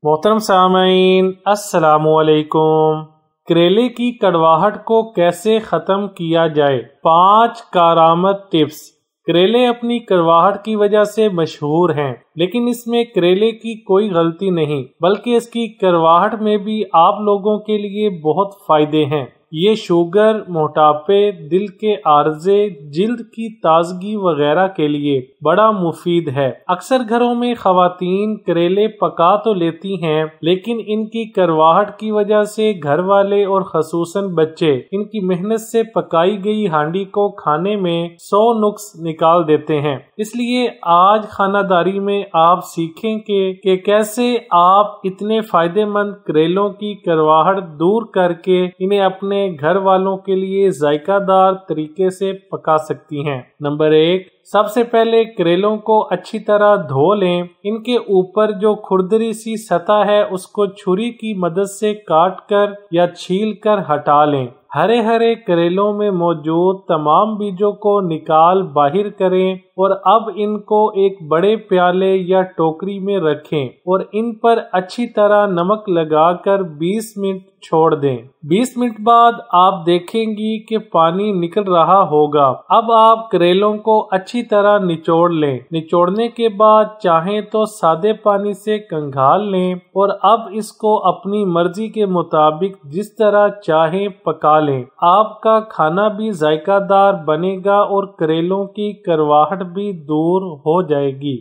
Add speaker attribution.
Speaker 1: محترم سامعین، السلام علیکم۔ کریلے کی کڑواہٹ کو کیسے ختم کیا جائے؟ 5 کارآمد ٹپس۔ کریلے اپنی کڑواہٹ کی وجہ سے مشہور ہیں، لیکن اس میں کریلے کی کوئی غلطی نہیں، بلکہ اس کی کڑواہٹ میں بھی آپ لوگوں کے لیے بہت فائدے ہیں۔ یہ شوگر، موٹاپے، دل کے عارضے، جلد کی تازگی وغیرہ کے لیے بڑا مفید ہے۔ اکثر گھروں میں خواتین کریلے پکا تو لیتی ہیں، لیکن ان کی کڑواہٹ کی وجہ سے گھر والے اور خصوصاً بچے ان کی محنت سے پکائی گئی ہانڈی کو کھانے میں 100 نقص نکال دیتے ہیں۔ اس لیے آج خانہ داری میں آپ سیکھیں کہ کیسے آپ اتنے فائدہ مند کریلوں کی کڑواہٹ دور کر کے انہیں اپنے گھر والوں کے لیے ذائقہ دار طریقے سے پکا سکتی ہیں۔ نمبر 1، سب سے پہلے کریلوں کو اچھی طرح دھو لیں۔ ان کے اوپر جو کھردری سی سطح ہے اس کو چھری کی مدد سے کاٹ کر یا چھیل کر ہٹا لیں۔ ہرے کریلوں میں موجود تمام بیجوں کو نکال باہر کریں اور اب ان کو ایک بڑے پیالے یا ٹوکری میں رکھیں اور ان پر اچھی طرح نمک لگا کر 20 منٹ چھوڑ دیں۔ 20 منٹ بعد آپ دیکھیں گی کہ پانی نکل رہا ہوگا۔ اب آپ کریلوں کو اچھی طرح نچوڑ لیں۔ نچوڑنے کے بعد چاہیں تو سادے پانی سے کنگھال لیں اور اب اس کو اپنی مرضی کے مطابق جس طرح چاہیں پکا لیں۔ آپ کا کھانا بھی ذائقہ دار بنے گا اور کریلوں کی کڑواہٹ بھی دور ہو جائے گی۔